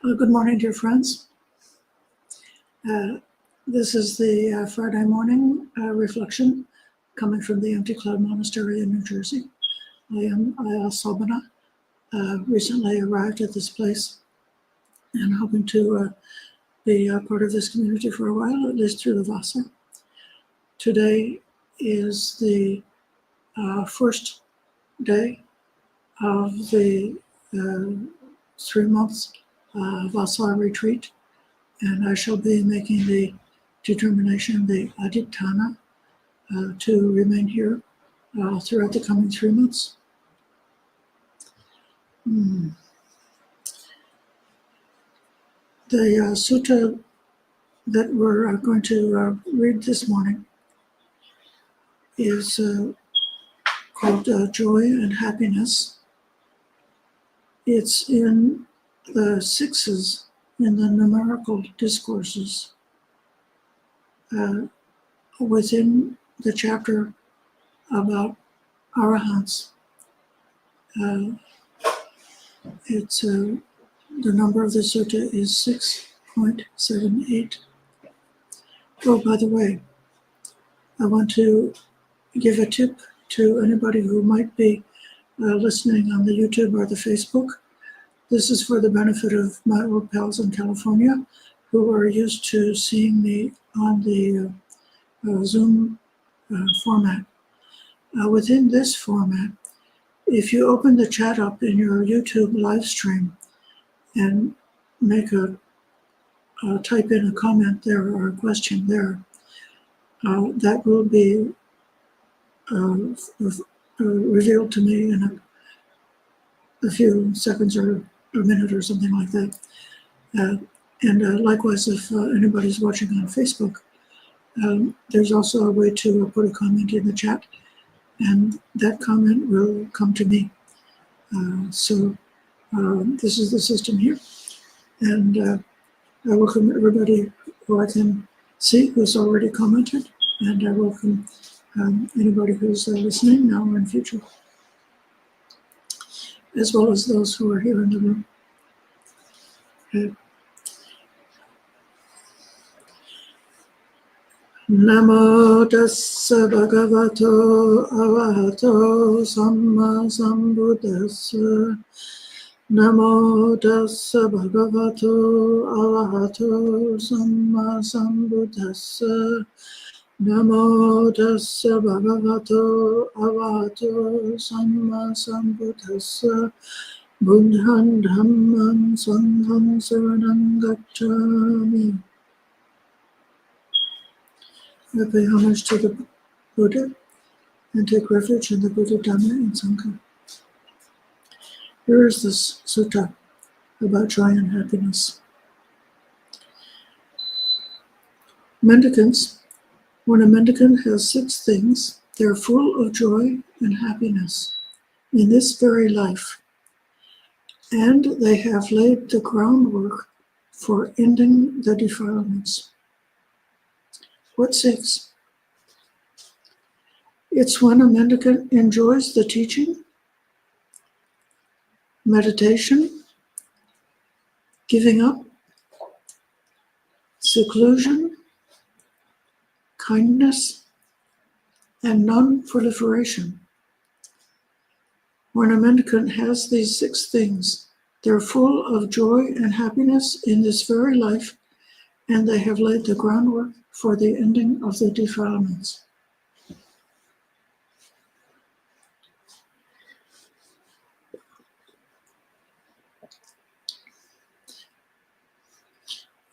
Good morning, dear friends. This is the Friday morning reflection coming from the Empty Cloud Monastery in New Jersey. I am Ayyā Sobhana, recently arrived at this place and hoping to be part of this community for a while, at least through the Vasa. Today is the first day of the 3 months Vasa retreat, and I shall be making the determination, the adhitthana, to remain here throughout the coming 3 months. The sutta that we're going to read this morning is called Joy and Happiness. It's in the sixes in the numerical discourses within the chapter about arahants. It's the number of the sutta is 6.78. Oh, by the way, I want to give a tip to anybody who might be listening on the YouTube or the Facebook. This is for the benefit of my old pals in California who are used to seeing me on the Zoom format. Within this format, if you open the chat up in your YouTube live stream and make type in a comment there or a question there, that will be revealed to me in a few seconds or a minute or something like that. And likewise, if anybody's watching on Facebook, there's also a way to put a comment in the chat, and that comment will come to me. So this is the system here, and I welcome everybody who I can see who's already commented, and I welcome anybody who's listening now or in future, as well as those who are here in the room. Okay. Namo tassa bhagavato arahato samma sambuddhassa. Namo tassa bhagavato arahato samma sambuddhassa. Namo tassa bhagavato arahato samma sambuddhassa. Buddhaṃ dhammaṃ sanghaṃ saranam gacchāmi. I pay homage to the Buddha and take refuge in the Buddha, Dhamma, and Sangha. Here is this sutta about joy and happiness. Mendicants, when a mendicant has 6 things, they are full of joy and happiness in this very life, and they have laid the groundwork for ending the defilements. What 6? It's when a mendicant enjoys the teaching, meditation, giving up, seclusion, kindness, and non-proliferation. When a mendicant has these 6 things, they're full of joy and happiness in this very life, and they have laid the groundwork for the ending of the defilements.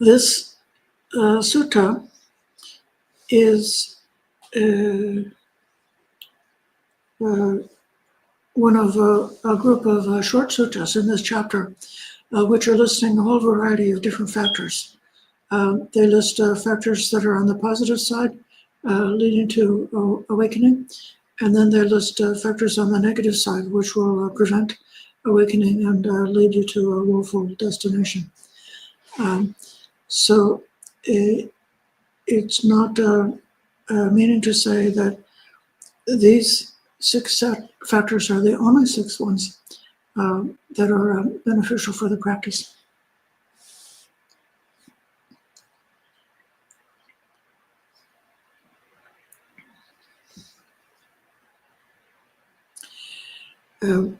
This sutta is one of a group of short suttas in this chapter, which are listing a whole variety of different factors. They list factors that are on the positive side, leading to awakening, and then they list factors on the negative side, which will prevent awakening and lead you to a woeful destination. So it's not meaning to say that these 6 factors are the only 6 ones that are beneficial for the practice. a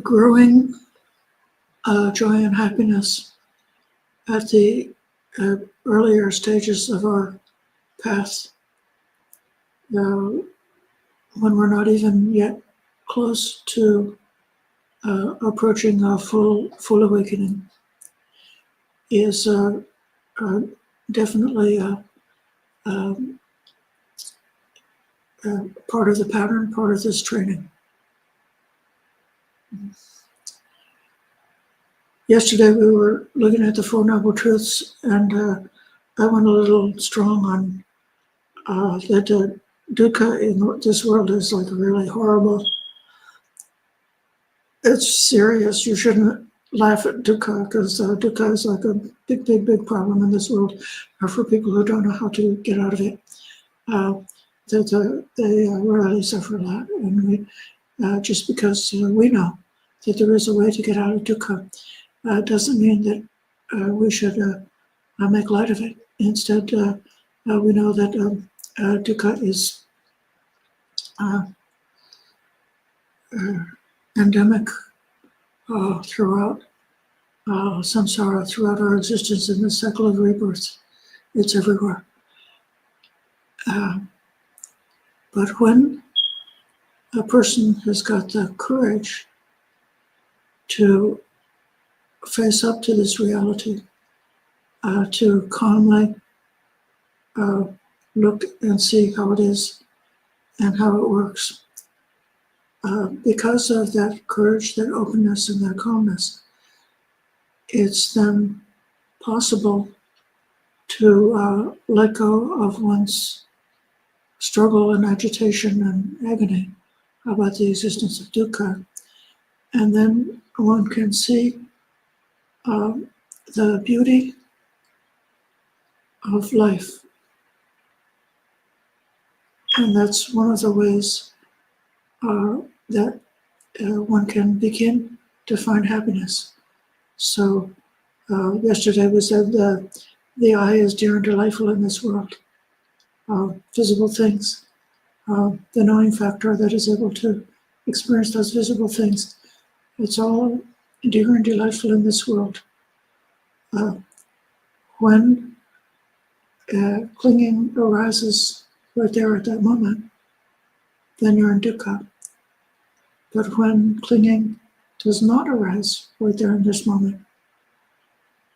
growing joy and happiness at the earlier stages of our path, when we're not even yet close to approaching a full awakening, is definitely part of the pattern, part of this training. Yesterday we were looking at the Four Noble Truths, and I went a little strong on that dukkha in this world is like really horrible. It's serious. You shouldn't laugh at dukkha, because dukkha is like a big problem in this world, or for people who don't know how to get out of it. They really suffer a lot, and we, just because we know that there is a way to get out of dukkha, doesn't mean that we should make light of it. Instead, we know that dukkha is endemic throughout samsara, throughout our existence in this cycle of rebirth. It's everywhere. But when a person has got the courage to face up to this reality, to calmly look and see how it is and how it works, because of that courage, that openness, and that calmness, it's then possible to let go of one's struggle and agitation and agony about the existence of dukkha, and then one can see the beauty of life. And that's one of the ways that one can begin to find happiness. So yesterday we said the I is dear and delightful in this world. Visible things, the knowing factor that is able to experience those visible things, it's all dear and delightful in this world. When clinging arises right there at that moment, then you're in dukkha. But when clinging does not arise right there in this moment,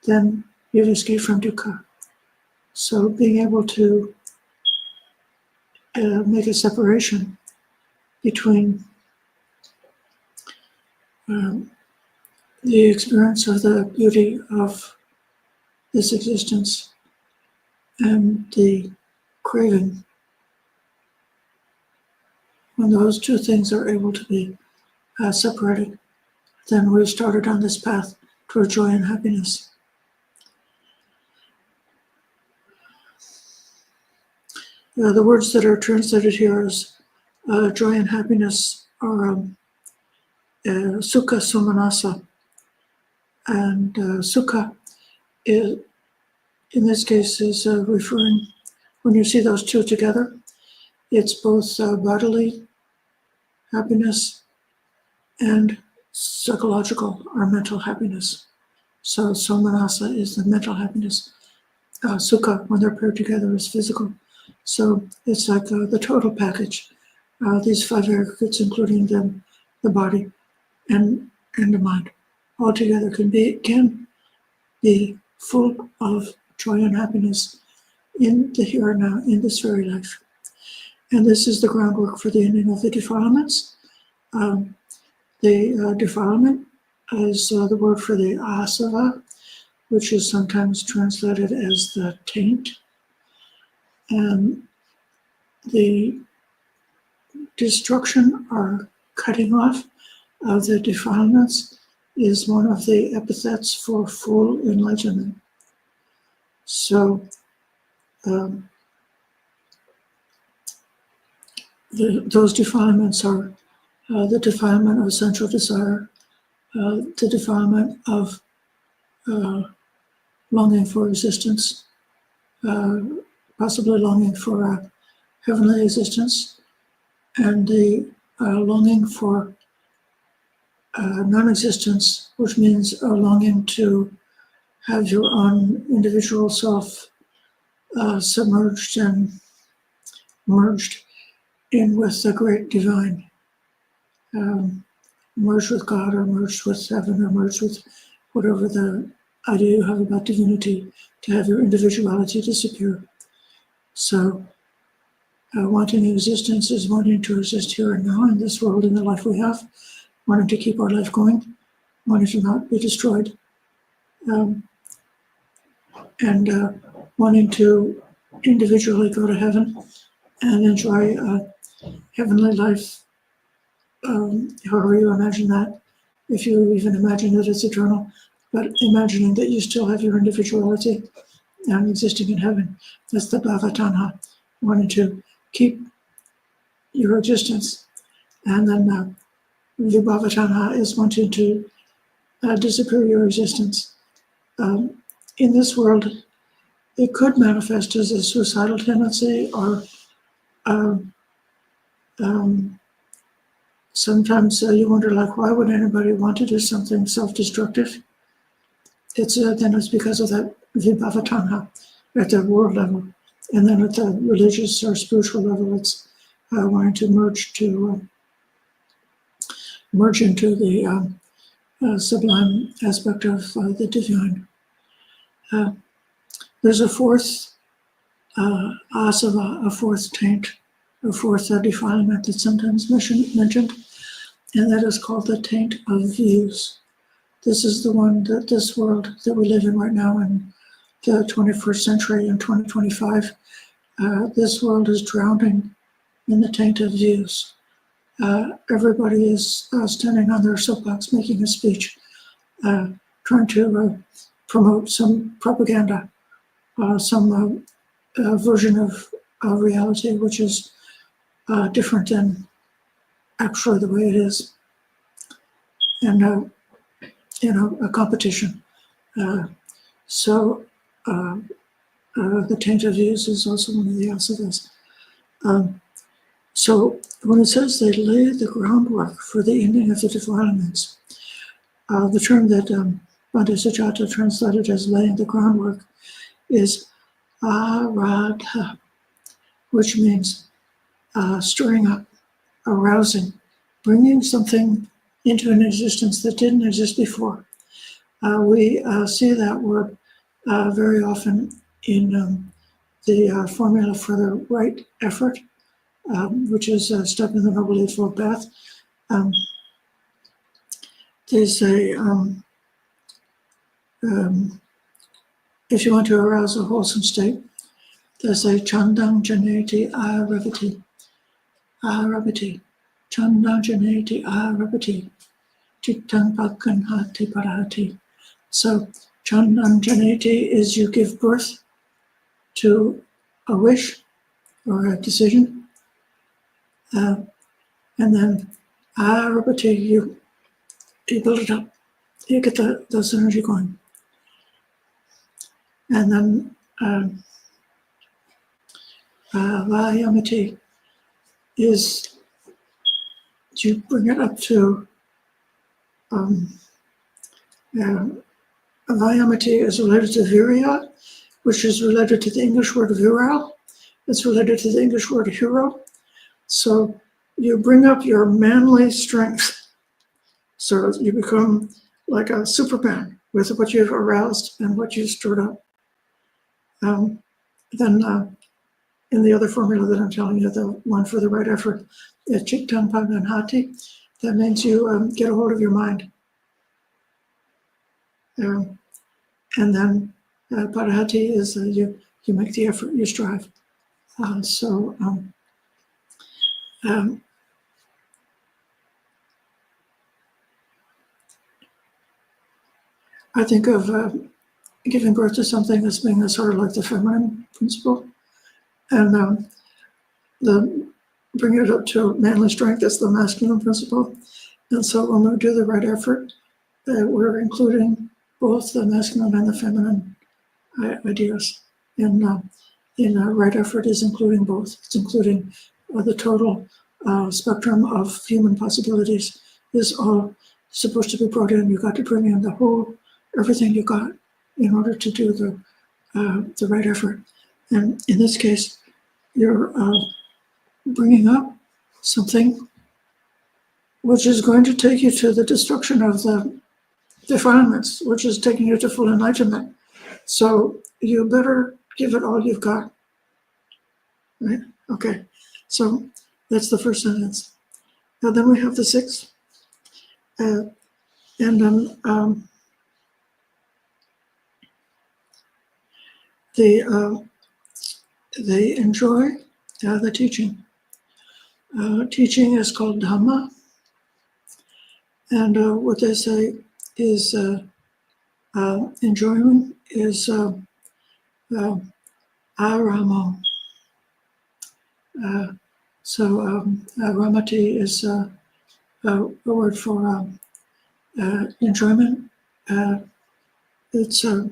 then you've escaped from dukkha. So being able to make a separation between the experience of the beauty of this existence and the craving, when those two things are able to be separated, then we've started on this path toward joy and happiness. The words that are translated here as joy and happiness are Sukhasomanassasutta. And sukha, in this case, is referring, when you see those two together, it's both bodily happiness and psychological or mental happiness. So somanassa is the mental happiness. Sukha, when they're paired together, is physical. So it's like the total package. These five aggregates, including the body and the mind, all together can be full of joy and happiness in the here and now, in this very life. And this is the groundwork for the ending of the defilements. The defilement is the word for the asava, which is sometimes translated as the taint. And the destruction or cutting off of the defilements is one of the epithets for full enlightenment. So those defilements are the defilement of sensual desire, the defilement of longing for existence, possibly longing for heavenly existence, and the longing for non-existence, which means a longing to have your own individual self submerged and merged in with the great divine, merged with God, or merged with heaven, or merged with whatever the idea you have about divinity, to have your individuality disappear. So wanting existence is wanting to exist here and now in this world, in the life we have, wanting to keep our life going, wanting to not be destroyed, and wanting to individually go to heaven and enjoy heavenly life, however you imagine that, if you even imagine that it's eternal, but imagining that you still have your individuality and existing in heaven. That's the bhavatanha, wanting to keep your existence. And then vibhavatanha is wanting to disappear your existence. In this world, it could manifest as a suicidal tendency, or sometimes you wonder, like, why would anybody want to do something self-destructive? Then it's because of that vibhavatanha at the world level. And then at the religious or spiritual level, it's wanting to merge into the sublime aspect of the divine. There's a fourth asava, a fourth taint, a fourth defilement that's sometimes mentioned, and that is called the taint of views. This is the one that this world that we live in right now in the 21st century in 2025, this world is drowning in the taint of views. Everybody is standing on their soapbox making a speech, trying to promote some propaganda, some version of reality which is different than actually the way it is, and a competition. So the taint of views is also one of the asavas. So when it says they lay the groundwork for the ending of the defilements, the term that Bhante Sujato translated as laying the groundwork is aradha, which means stirring up, arousing, bringing something into an existence that didn't exist before. We see that word very often in the formula for the right effort, which is a step in the Noble Eightfold Path. They say, if you want to arouse a wholesome state, they say, Chandang Janeti Arabati, Arabati, Chandang Janeti Arabati, Chittang Pakanhati Parahati. So, Chandang Janeti is you give birth to a wish or a decision, and then Arabati, you build it up, you get those energy going. And then Vayamati is you bring it up to Vayamati is related to Virya, which is related to the English word virile. It's related to the English word hero. So you bring up your manly strength. So you become like a Superman with what you've aroused and what you've stirred up. Then in the other formula that I'm telling you, the one for the right effort, Chittang Paganhati, that means you get a hold of your mind. And then Parahati is you make the effort, you strive. I think of giving birth to something as being sort of like the feminine principle, and the bringing it up to manly strength is the masculine principle. And so when we do the right effort, we're including both the masculine and the feminine ideas in in right effort is including both. It's including the total spectrum of human possibilities is all supposed to be brought in. You got to bring in the whole, everything you got in order to do the right effort. And in this case, you're bringing up something which is going to take you to the destruction of the defilements, which is taking you to full enlightenment. So you better give it all you've got, right? Okay, so that's the first sentence. Now then we have the sixth, and then they enjoy the teaching. Teaching is called Dhamma, and what they say is enjoyment is aramo. Ramati is a word for enjoyment. It's a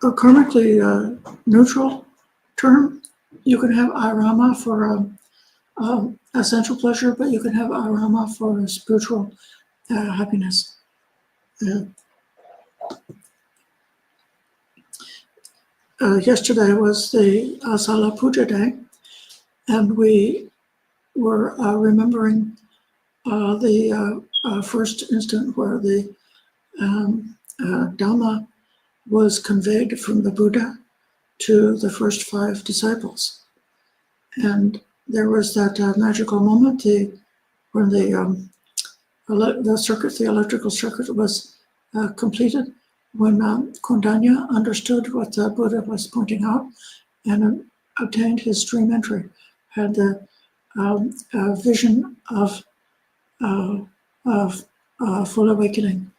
karmically neutral term. You can have arama for essential pleasure, but you can have arama for spiritual happiness. Yesterday was the Sala Puja Day, and we were remembering the first instant where the Dhamma was conveyed from the Buddha to the first 5 disciples. And there was that magical moment when the electrical circuit was completed, when Kondanya understood what the Buddha was pointing out and obtained his dream entry, had the vision of full awakening,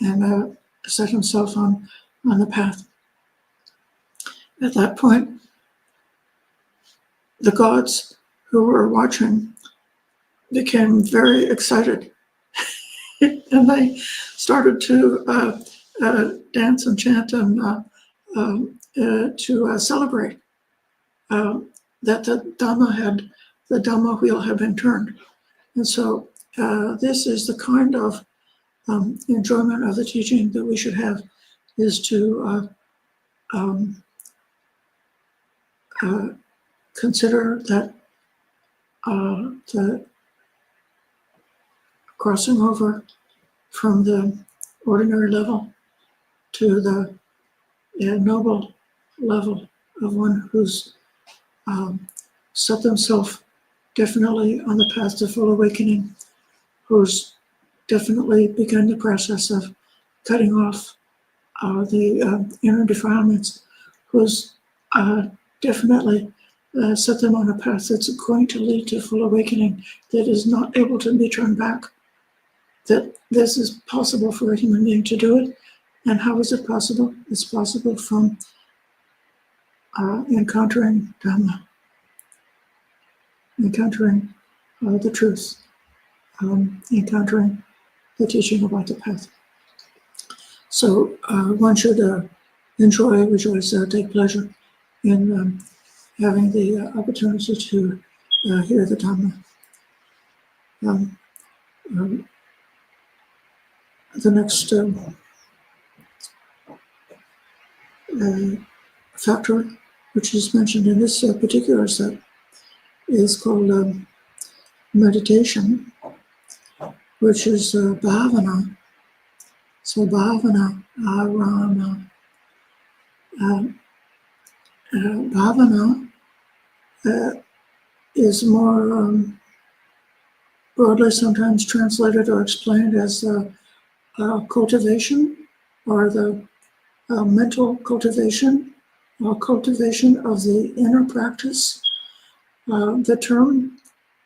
and set himself on the path. At that point, the gods who were watching became very excited, and they started to dance and chant and to celebrate that the Dhamma wheel had been turned. And so this is the kind of enjoyment of the teaching that we should have, is to consider that the crossing over from the ordinary level to the noble level of one who's set themselves definitely on the path to full awakening, who's definitely begun the process of cutting off the inner defilements, who's definitely set them on a path that's going to lead to full awakening, that is not able to be turned back, that this is possible for a human being to do it. And how is it possible? It's possible from encountering Dhamma, encountering the truth, encountering the teaching about the path. So one should enjoy, rejoice, take pleasure in having the opportunity to hear the Dhamma. The next factor, which is mentioned in this particular set, is called meditation, which is bhavana. So bhavana, arama. Bhavana is more broadly sometimes translated or explained as cultivation, or the mental cultivation, or cultivation of the inner practice. The term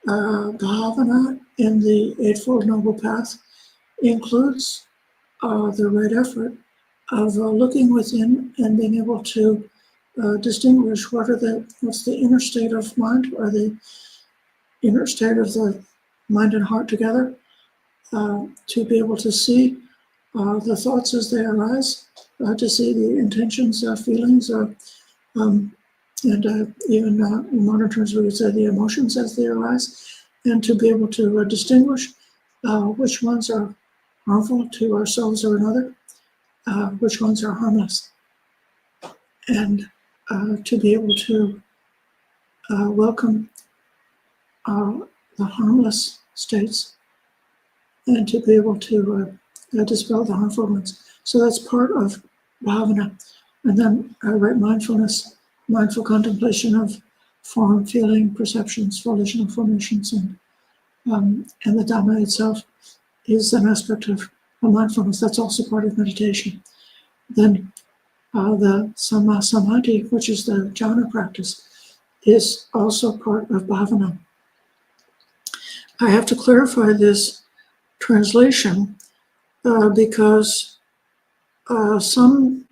bhavana in the Eightfold Noble Path includes the right effort of looking within and being able to distinguish what's the inner state of mind, or the inner state of the mind and heart together, to be able to see the thoughts as they arise, to see the intentions, feelings, and even in modern terms we would say the emotions as they arise, and to be able to distinguish which ones are harmful to ourselves or another, which ones are harmless, and to be able to welcome the harmless states and to be able to dispel the harmful ones. So that's part of bhavana. And then right mindfulness, mindful contemplation of form, feeling, perceptions, volitional formations, and the Dhamma itself is an aspect of mindfulness. That's also part of meditation. Then the Samma Samadhi, which is the jhana practice, is also part of bhavana. I have to clarify this translation because some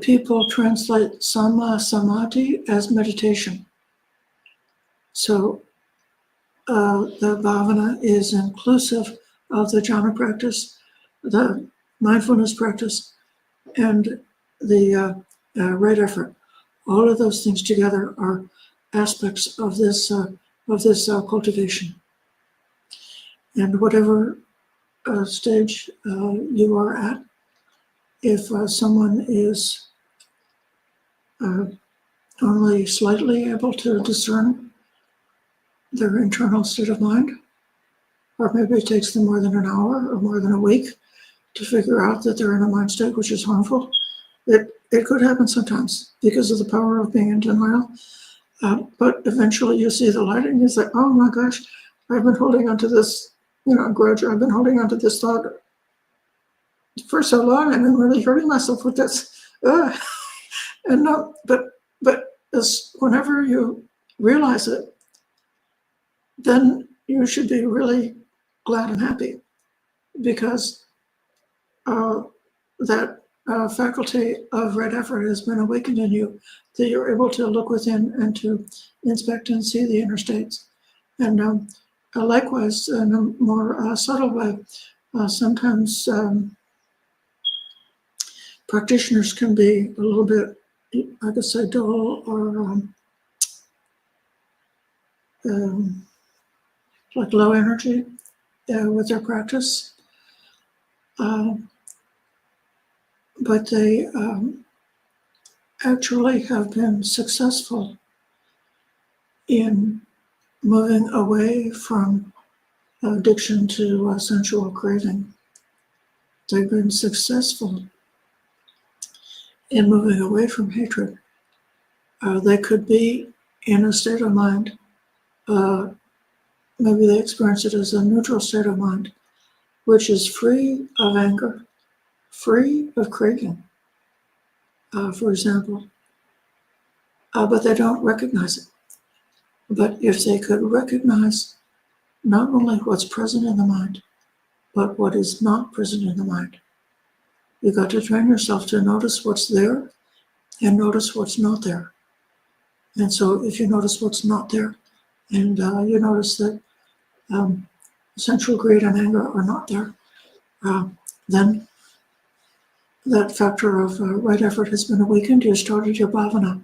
people translate Samma Samadhi as meditation. So the bhavana is inclusive of the jhana practice, the mindfulness practice, and the right effort. All of those things together are aspects of this cultivation. And whatever stage you are at, if someone is only slightly able to discern their internal state of mind, or maybe it takes them more than an hour or more than a week to figure out that they're in a mind state which is harmful, it could happen sometimes because of the power of being in denial. But eventually you see the light and you say, oh my gosh, I've been holding onto this, grudge. I've been holding onto this thought for so long, and I'm really hurting myself with this. And no, but whenever you realize it, then you should be really glad and happy, because that faculty of right effort has been awakened in you, that you're able to look within and to inspect and see the inner states. And likewise, in a more subtle way, sometimes practitioners can be a little bit, I could say, dull or like low energy with their practice. But they actually have been successful in moving away from addiction to sensual craving. They've been successful in moving away from hatred. They could be in a state of mind, maybe they experience it as a neutral state of mind, which is free of anger, free of craving, for example, but they don't recognize it. But if they could recognize not only what's present in the mind, but what is not present in the mind, you got to train yourself to notice what's there and notice what's not there. And so if you notice what's not there, and you notice that sensual greed and anger are not there, then that factor of right effort has been awakened. You started your bhavana.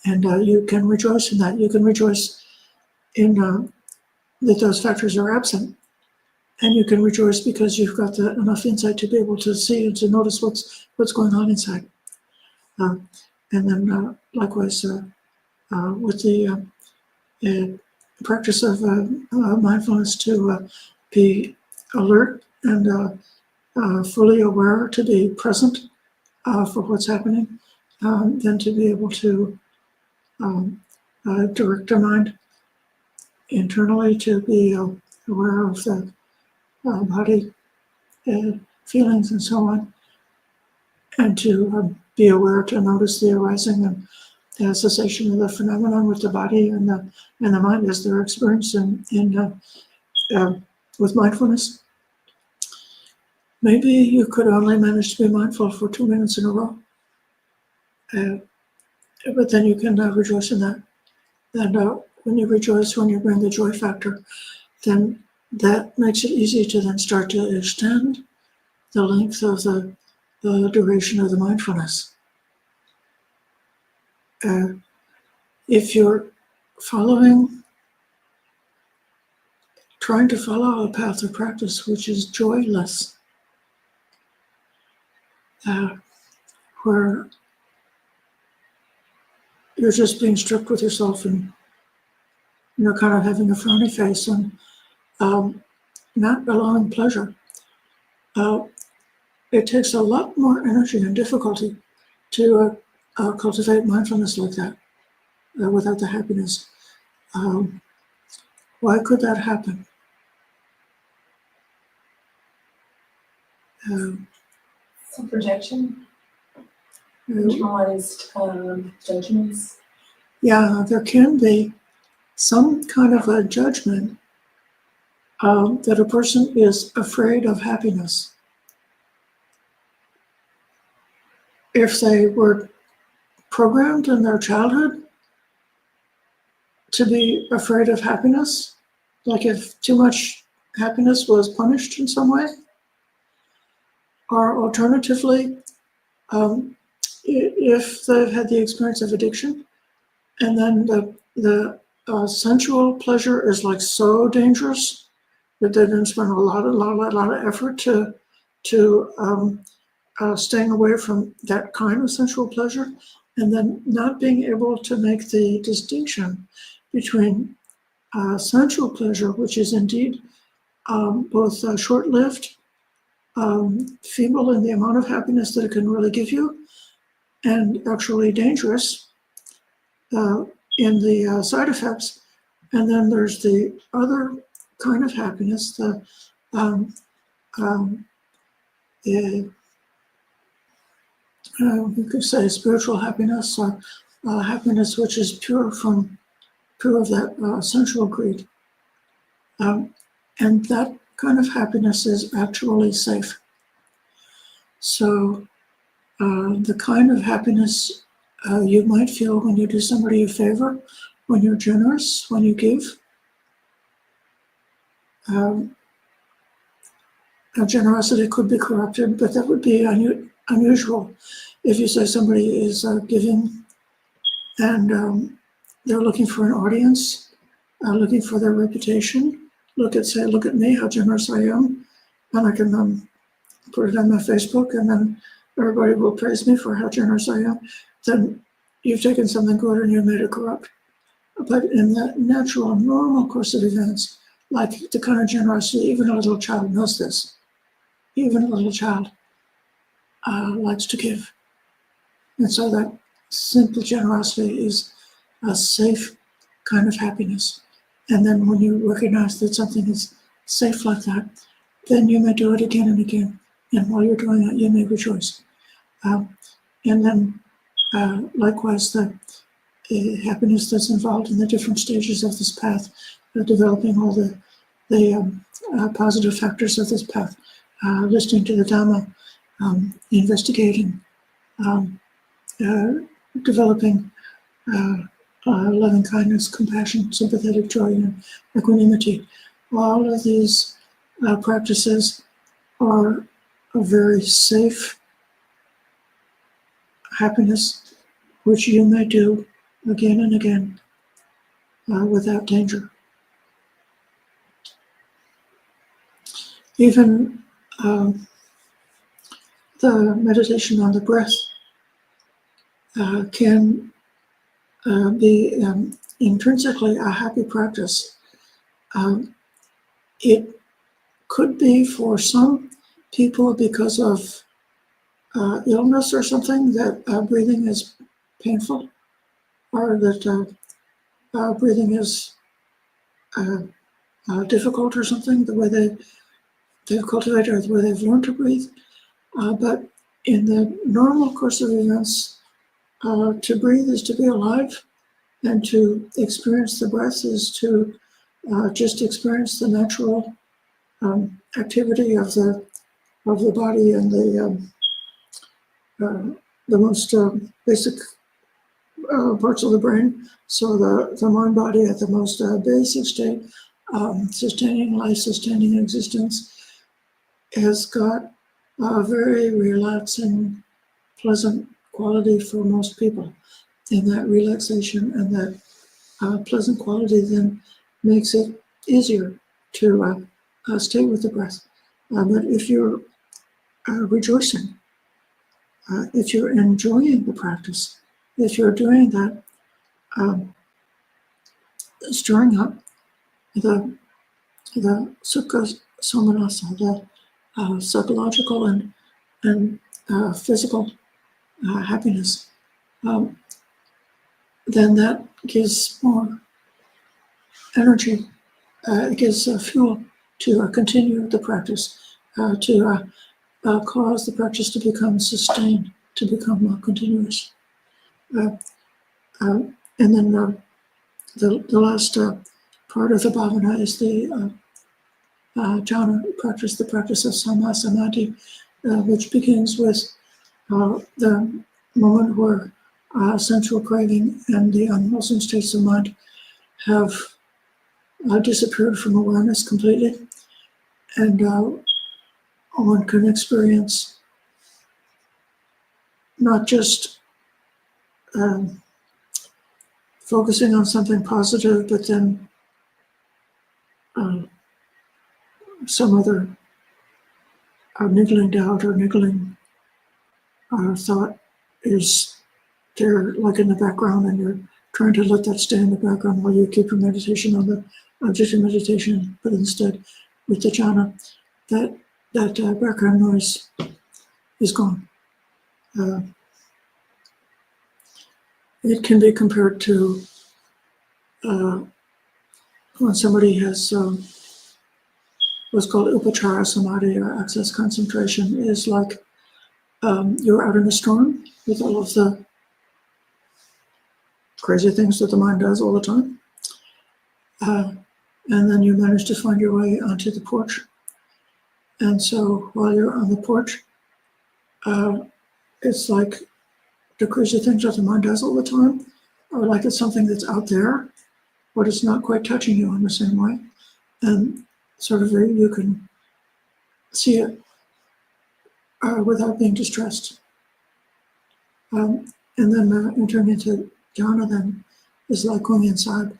And you can rejoice in that. You can rejoice in that those factors are absent. And you can rejoice because you've got enough insight to be able to see and to notice what's going on inside. And then likewise with the practice of mindfulness, to be alert and fully aware, to be present for what's happening, then to be able to direct our mind internally, to be aware of the body feelings and so on, and to be aware to notice the arising and cessation of the phenomenon with the body and the mind as they're experienced with mindfulness. Maybe you could only manage to be mindful for 2 minutes in a row, but then you can rejoice in that. And when you rejoice, when you bring the joy factor, then that makes it easy to then start to extend the length of the duration of the mindfulness. If you're trying to follow a path of practice which is joyless, where you're just being strict with yourself and kind of having a frowny face and not allowing pleasure, it takes a lot more energy and difficulty to cultivate mindfulness like that without the happiness. Why could that happen? Some projection, internalized judgments. Yeah, there can be some kind of a judgment that a person is afraid of happiness. If they were programmed in their childhood to be afraid of happiness, like if too much happiness was punished in some way, or alternatively, if they've had the experience of addiction, and then the sensual pleasure is like so dangerous that they didn't spend a lot of effort to staying away from that kind of sensual pleasure, and then not being able to make the distinction between sensual pleasure, which is indeed both short-lived, feeble in the amount of happiness that it can really give you, and actually dangerous in the side effects. And then there's the other kind of happiness, you could say spiritual happiness, or happiness which is pure of that sensual greed. And that kind of happiness is actually safe. So the kind of happiness you might feel when you do somebody a favor, when you're generous, when you give. Generosity could be corrupted, but that would be unusual. If you say somebody is giving and they're looking for an audience, looking for their reputation, look at me, how generous I am, and I can put it on my Facebook, and then everybody will praise me for how generous I am, then you've taken something good and you made it corrupt. But in the natural, normal course of events, like the kind of generosity, even a little child knows this. Even a little child likes to give. And so that simple generosity is a safe kind of happiness. And then when you recognize that something is safe like that, then you may do it again and again. And while you're doing it, you may rejoice. And then likewise, the happiness that's involved in the different stages of this path, developing all the positive factors of this path, listening to the Dhamma, investigating, developing loving kindness, compassion, sympathetic joy, and equanimity. All of these practices are a very safe happiness, which you may do again and again without danger. Even the meditation on the breath can be intrinsically a happy practice. It could be for some people because of illness or something that breathing is painful, or that breathing is difficult or something, the way they've cultivated or the way they've learned to breathe. But in the normal course of events, to breathe is to be alive, and to experience the breath is to just experience the natural activity of the body and the most basic parts of the brain. So the mind body at the most basic state sustaining life, sustaining existence, has got a very relaxing, pleasant quality for most people. And that relaxation and that pleasant quality then makes it easier to stay with the breath. But if you're rejoicing, if you're enjoying the practice, if you're doing that, stirring up the Sukhasomanassasutta, the psychological and physical happiness, then that gives more energy. It gives fuel to continue the practice, to cause the practice to become sustained, to become more continuous. And then the last part of the bhavana is the jhana practice, the practice of samma samadhi, which begins with the moment where sensual craving and the unwholesome states of mind have disappeared from awareness completely, and one can experience not just focusing on something positive, but then some other niggling doubt or niggling thought is there, like in the background, and you're trying to let that stay in the background while you keep your meditation on the object of meditation, but instead with the jhana, that background noise is gone. It can be compared to when somebody has what's called upachara samadhi, or access concentration, is like you're out in a storm with all of the crazy things that the mind does all the time. And then you manage to find your way onto the porch. And so while you're on the porch, it's like the crazy things that the mind does all the time, or like it's something that's out there, but it's not quite touching you in the same way. And sort of you can see it without being distressed. And then entering into jhana then is like going inside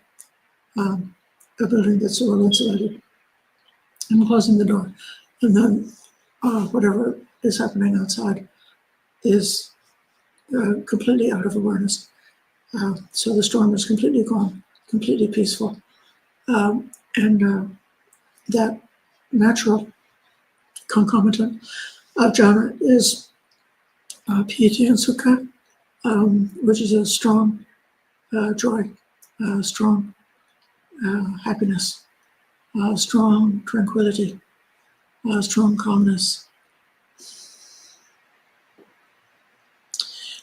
a building that's well insulated and closing the door. And then whatever is happening outside is completely out of awareness. So the storm is completely gone, completely peaceful. And that natural concomitant of jhana is piti and sukha, which is a strong joy, strong happiness, strong tranquility, strong calmness.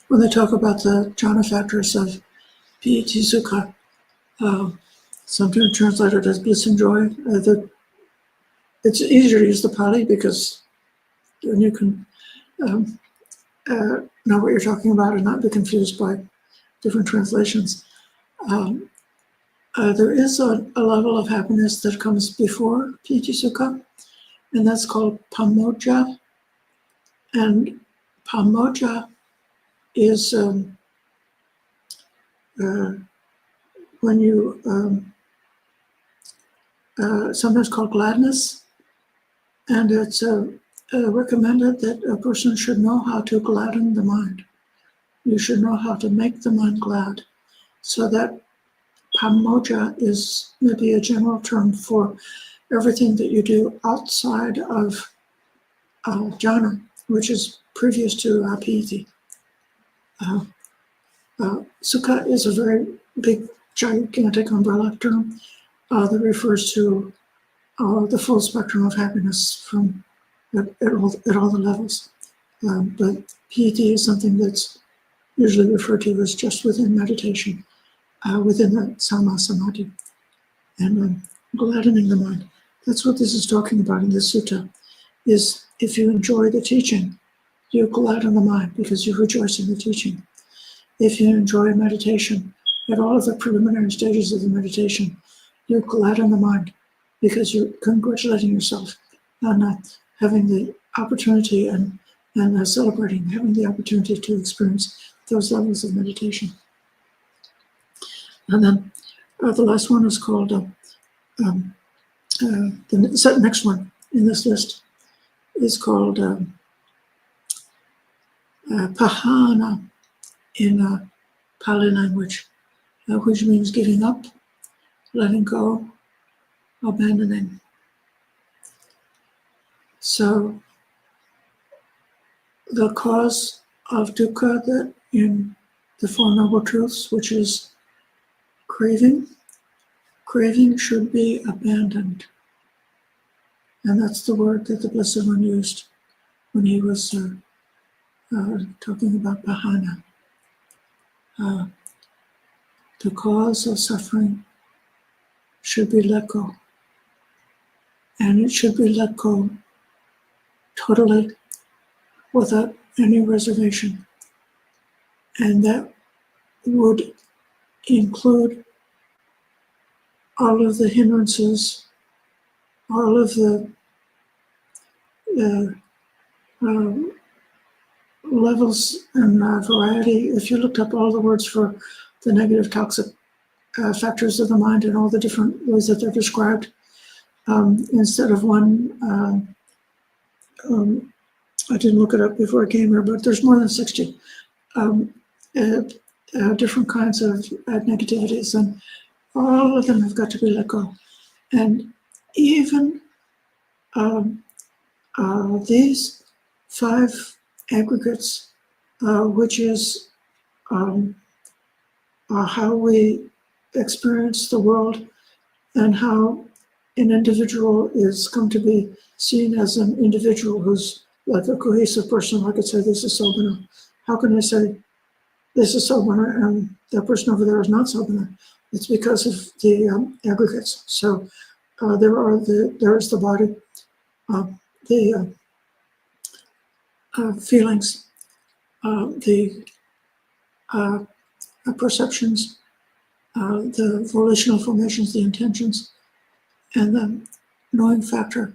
When they talk about the jhana factors of piti sukha, sometimes translated as bliss and joy, it's easier to use the Pali because then you can know what you're talking about and not be confused by different translations. There is a level of happiness that comes before piti sukha, and that's called pamoja. And pamoja is when you sometimes called gladness, and it's recommended that a person should know how to gladden the mind. You should know how to make the mind glad. So that pamoja is maybe a general term for everything that you do outside of jhana, which is previous to piti. Sukha is a very big, gigantic umbrella term that refers to the full spectrum of happiness from at all the levels. But piti is something that's usually referred to as just within meditation, within the samma samadhi, and gladdening the mind. That's what this is talking about in this sutta, is if you enjoy the teaching, you gladden the mind because you rejoice in the teaching. If you enjoy meditation, at all of the preliminary stages of the meditation, you gladden the mind because you're congratulating yourself on having the opportunity and celebrating having the opportunity to experience those levels of meditation. And then the last one is called, the next one in this list is called Pahana in Pali language, which means giving up, letting go, abandoning. So the cause of dukkha that in the Four Noble Truths, which is craving should be abandoned. And that's the word that the Blessed One used when he was talking about Pahana. The cause of suffering should be let go. And it should be let go totally without any reservation. And that would include all of the hindrances, all of the levels and variety. If you looked up all the words for the negative toxic factors of the mind and all the different ways that they're described, instead of one, I didn't look it up before I came here, but there's more than 60 different kinds of negativities, and all of them have got to be let go. And even these 5 aggregates, which is how we experience the world and how an individual is come to be seen as an individual who's like a cohesive person. I could say, this is Sobhana. How can I say this is Sobhana and that person over there is not Sobhana? It's because of the aggregates. So there is the body, the feelings, the perceptions, the volitional formations, the intentions, and the knowing factor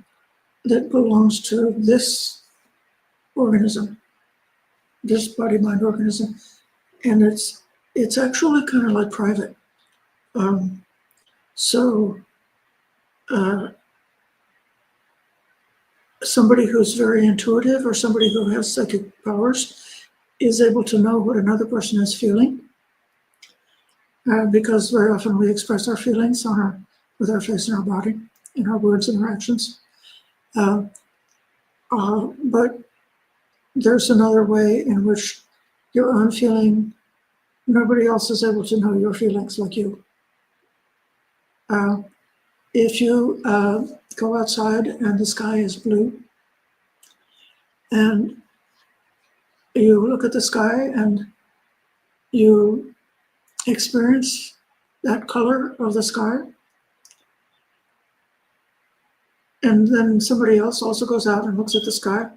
that belongs to this organism, this body-mind organism. And it's actually kind of like private. Somebody who's very intuitive or somebody who has psychic powers is able to know what another person is feeling, because very often we express our feelings with our face and our body, in our words and our actions. But there's another way in which your own feeling, nobody else is able to know your feelings like you. If you go outside and the sky is blue, and you look at the sky and you experience that color of the sky, and then somebody else also goes out and looks at the sky,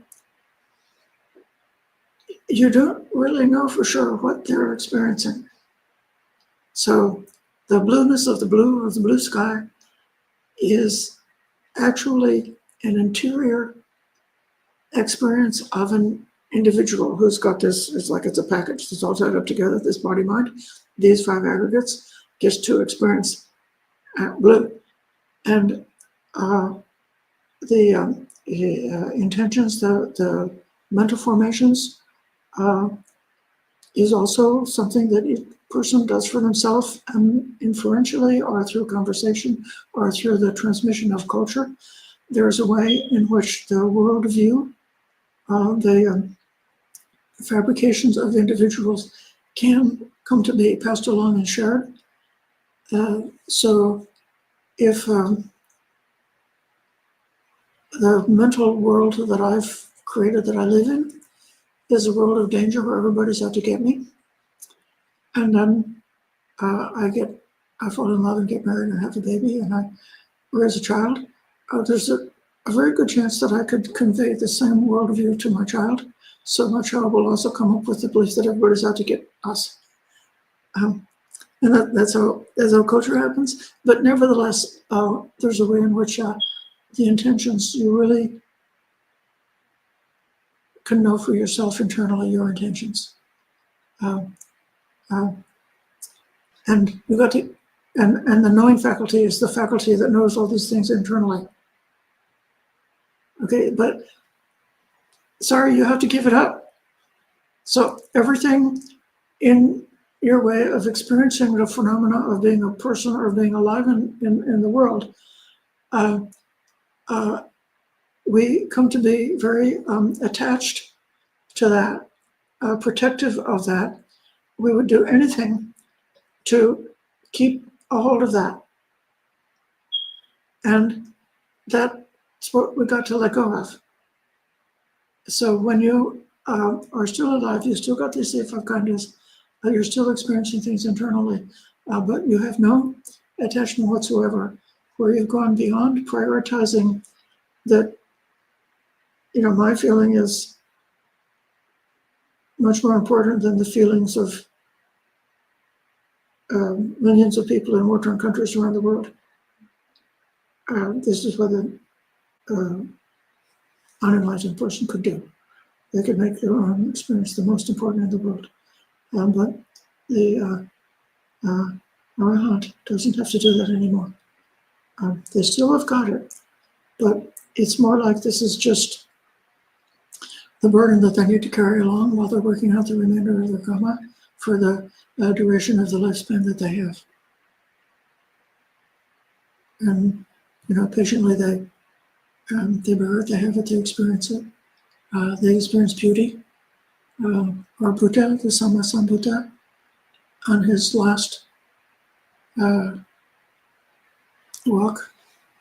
you don't really know for sure what they're experiencing. So the blueness of the blue sky is actually an interior experience of an individual who's got this. It's like it's a package that's all tied up together, this body mind, these 5 aggregates, just to experience blue. And the intentions, the mental formations, is also something that each person does for themselves, inferentially or through conversation or through the transmission of culture. There's a way in which the worldview, the fabrications of individuals can come to be passed along and shared. So if the mental world that I've created, that I live in, is a world of danger where everybody's out to get me, and then I fall in love and get married and have a baby and I raise a child, there's a very good chance that I could convey the same worldview to my child. So my child will also come up with the belief that everybody's out to get us. And that's how culture happens. But nevertheless, there's a way in which the intentions, you really can know for yourself internally your intentions. And you got to, and the knowing faculty is the faculty that knows all these things internally. Okay, but sorry, you have to give it up. So everything in your way of experiencing the phenomena of being a person or being alive in the world, we come to be very attached to that, protective of that. We would do anything to keep a hold of that. And that's what we got to let go of. So when you are still alive, you still got this safe kindness, you're still experiencing things internally, but you have no attachment whatsoever, where you've gone beyond prioritizing that, my feeling is much more important than the feelings of millions of people in war-torn countries around the world. This is what an unenlightened person could do. They could make their own experience the most important in the world. But the Arahant doesn't have to do that anymore. They still have got it, but it's more like this is just the burden that they need to carry along while they're working out the remainder of their karma for the duration of the lifespan that they have. And, patiently they bear it, they have it, they experience it. They experience beauty. Our Buddha, the Sammasambuddha, on his last walk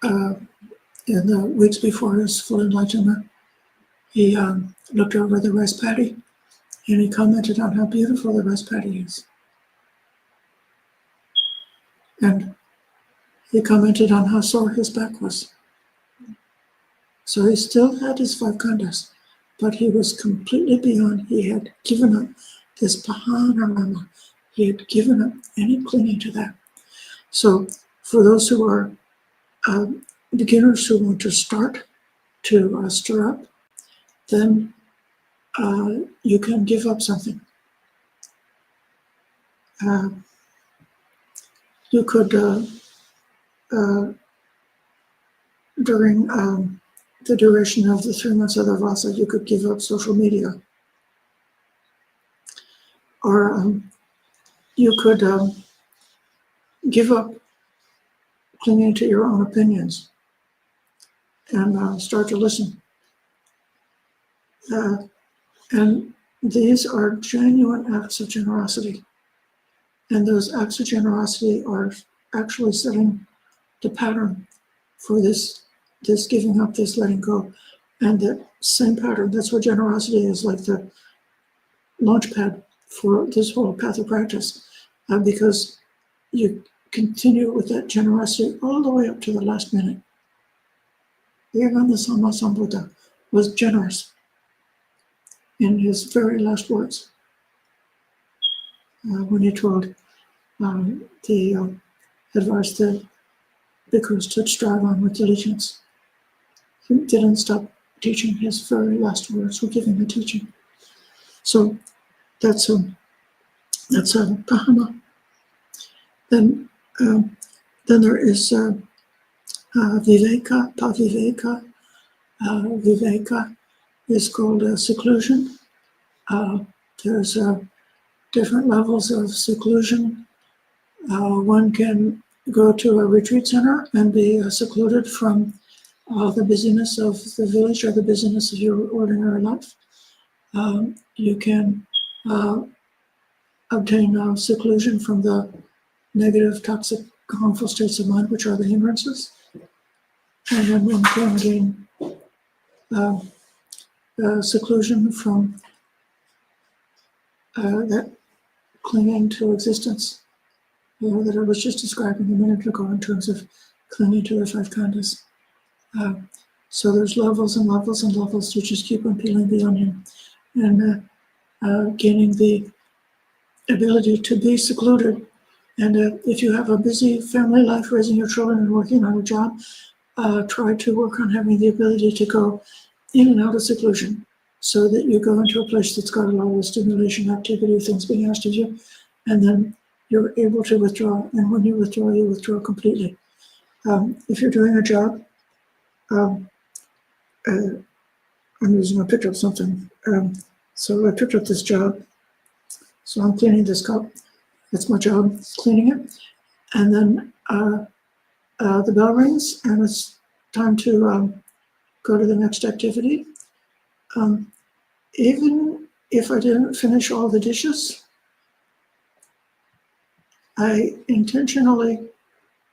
in the weeks before his full enlightenment, he looked over the rice paddy and he commented on how beautiful the rice paddy is. And he commented on how sore his back was. So he still had his 5 khandhas, but he was completely beyond. He had given up this pahanarama. He had given up any clinging to that. So for those who are beginners who want to start to stir up, then you can give up something. You could, during the duration of the 3 months of the Vasa, you could give up social media. Or you could give up clinging to your own opinions and start to listen. And these are genuine acts of generosity. And those acts of generosity are actually setting the pattern for this giving up, this letting go. And that same pattern, that's what generosity is, like the launch pad for this whole path of practice, because you continue with that generosity all the way up to the last minute. Even the Sammasambuddha was generous in his very last words when he told the advice that bhikkhus to strive on with diligence. He didn't stop teaching. His very last words were giving the teaching. So that's a pahana. Then there is viveka, paviveka. Viveka is called seclusion. There's different levels of seclusion. One can go to a retreat center and be secluded from the busyness of the village or the busyness of your ordinary life. You can obtain seclusion from the negative, toxic, harmful states of mind, which are the hindrances. And then one can gain seclusion from that clinging to existence that I was just describing a minute ago in terms of clinging to the 5 khandhas. So there's levels and levels and levels. You just keep on peeling the onion and gaining the ability to be secluded And if you have a busy family life, raising your children and working on a job, try to work on having the ability to go in and out of seclusion, so that you go into a place that's got a lot of stimulation, activity, things being asked of you, and then you're able to withdraw. And when you withdraw completely. If you're doing a job, I'm using a picture of something. So I picked up this job. So I'm cleaning this cup. It's my job, cleaning it. And then the bell rings, and it's time to go to the next activity. Even if I didn't finish all the dishes, I intentionally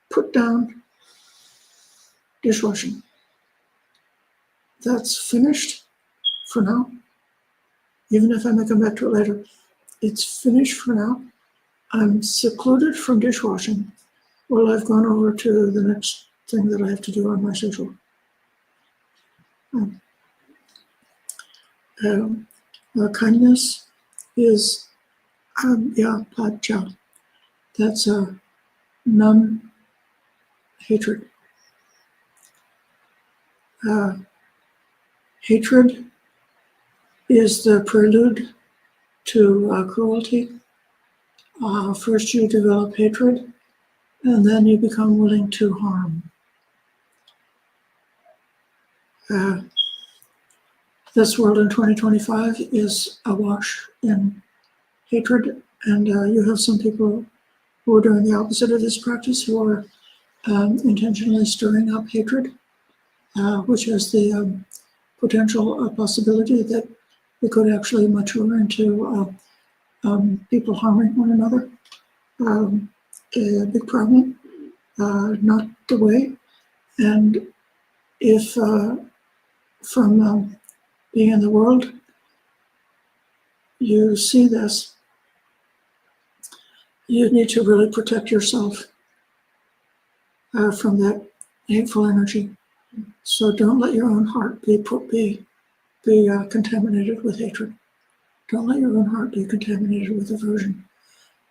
put down dishwashing. That's finished for now. Even if I may come back to it later, it's finished for now. I'm secluded from dishwashing while I've gone over to the next thing that I have to do on my schedule. Kindness is pacha. That's non-hatred. Hatred is the prelude to cruelty. First you develop hatred, and then you become willing to harm. This world in 2025 is awash in hatred, and you have some people who are doing the opposite of this practice, who are intentionally stirring up hatred, which has the potential possibility that it could actually mature into people harming one another. A big problem, not the way. And if from being in the world, you see this, you need to really protect yourself from that hateful energy. So don't let your own heart be contaminated with hatred. Don't let your own heart be contaminated with aversion.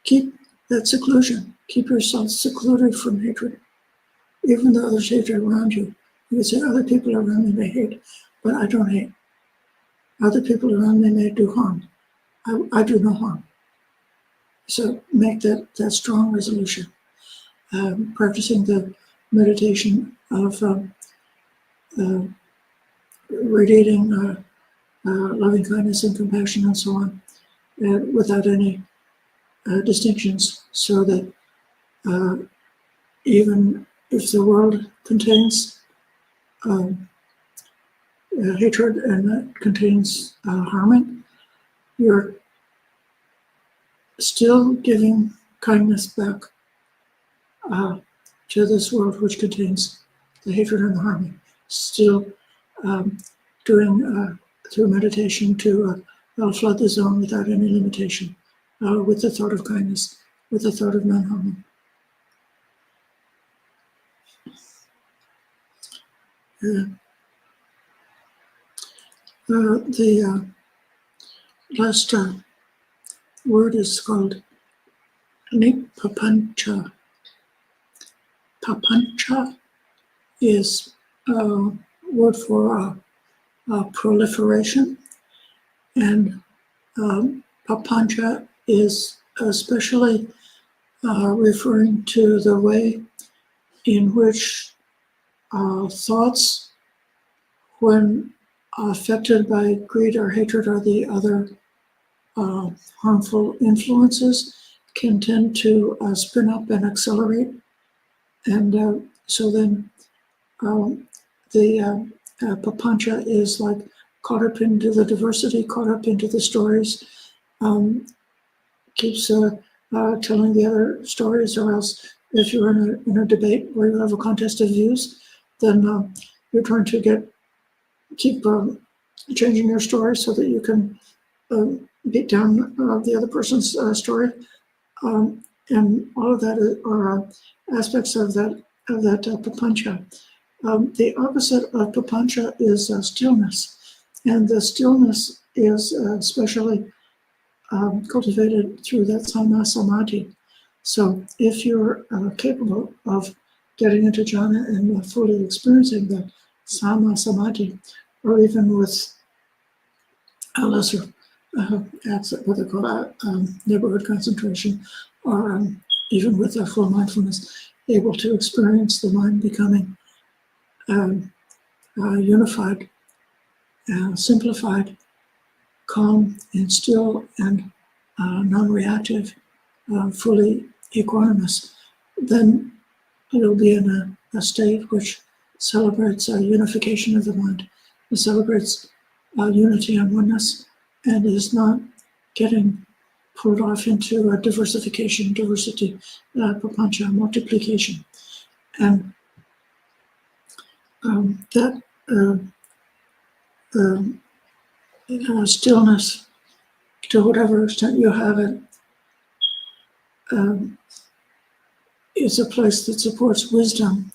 Keep that seclusion. Keep yourself secluded from hatred. Even though there's hatred around you, you can say other people around me may hate, but I don't hate. Other people around me may do harm. I do no harm. So make that strong resolution. Practicing the meditation of radiating loving kindness and compassion and so on, without any distinctions, so that even if the world contains hatred and it contains harming, you're still giving kindness back to this world which contains the hatred and the harming. Still doing through meditation to flood the zone without any limitation, with the thought of kindness, with the thought of non-harming. The last word is called Papancha. Papancha is a word for proliferation, and Papancha is especially referring to the way in which thoughts, when affected by greed or hatred or the other harmful influences, can tend to spin up and accelerate. And so then the Papancha is like caught up into the diversity, caught up into the stories, keeps telling the other stories, or else if you're in a debate where you have a contest of views, then you're trying to keep changing your story so that you can beat down the other person's story, and all of that are aspects of that Papancha. The opposite of Papancha is stillness, and the stillness is especially cultivated through that Samadhi. So if you're capable of getting into jhana and fully experiencing the sama samadhi, or even with a lesser acts, what they call neighborhood concentration, or even with a full mindfulness, able to experience the mind becoming unified, simplified, calm and still and non-reactive, fully equanimous, then it'll be in a state which celebrates unification of the mind. It celebrates unity and oneness, and is not getting pulled off into diversification, diversity, papancha, multiplication. And that stillness, to whatever extent you have it, is a place that supports wisdom,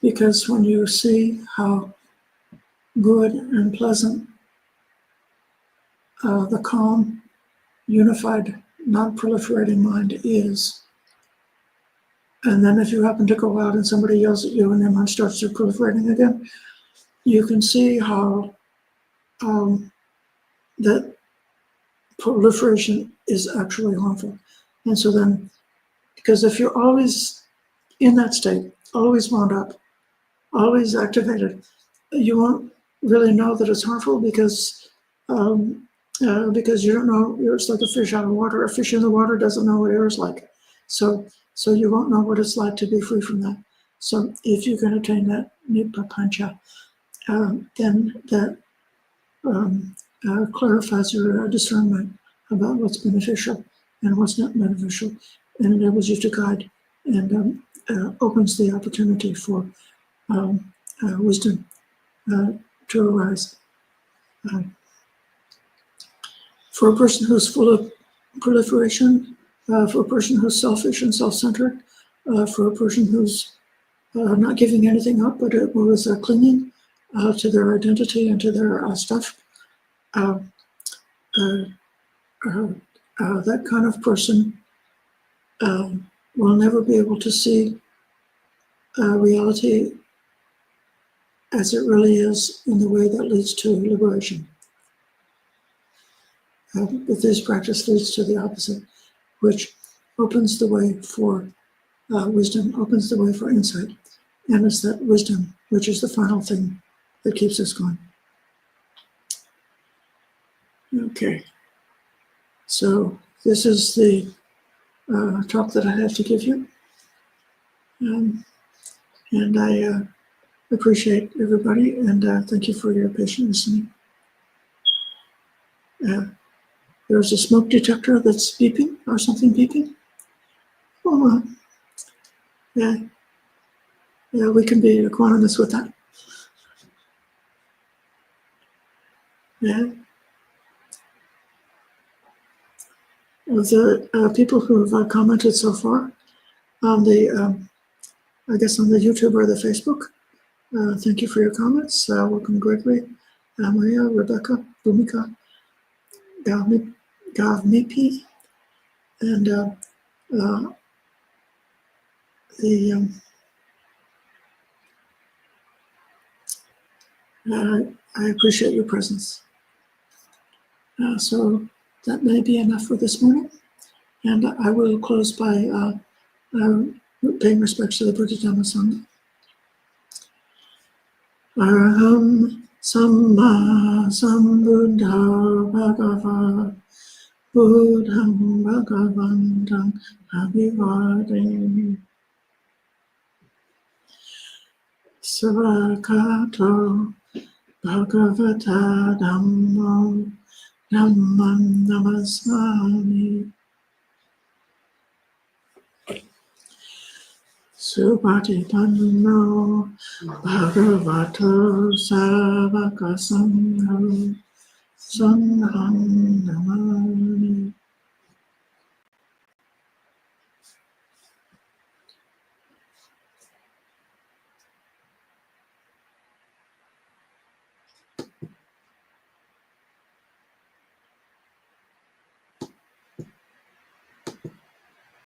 because when you see how good and pleasant the calm, unified, non-proliferating mind is, and then if you happen to go out and somebody yells at you and their mind starts to proliferating again, you can see how that proliferation is actually harmful. And so then, because if you're always in that state, always wound up, always activated, you won't really know that it's harmful, because you don't know. It's like a fish out of water. A fish in the water doesn't know what air is like, so you won't know what it's like to be free from that. So if you can attain that nipapancha, then that clarifies your discernment about what's beneficial and what's not beneficial, and enables you to guide, and opens the opportunity for wisdom to arise. For a person who's full of proliferation, for a person who's selfish and self-centered, for a person who's not giving anything up, but who is clinging to their identity and to their stuff, that kind of person will never be able to see reality as it really is, in the way that leads to liberation. But this practice leads to the opposite, which opens the way for wisdom, opens the way for insight, and it's that wisdom which is the final thing that keeps us going. Okay, so this is the talk that I have to give you, and I appreciate everybody, and thank you for your patient listening. There's a smoke detector that's beeping, or something beeping. Oh, yeah, we can be equanimous with that. Yeah. Of the people who have commented so far on the, I guess on the YouTube or the Facebook, thank you for your comments. Welcome Gregory, Maria, Rebecca, Bhumika, Gavmipi, and I appreciate your presence. So that may be enough for this morning, and I will close by paying respects to the Buddha Dhamma Sangha. Araham Samma Sambuddha Bhagava Buddham Bhagavantam Abhivademi Savakato Bhagavata Dhammo Dhammam Namasami Subhatipanno Bhagavato Savaka Sangho Sangham Namami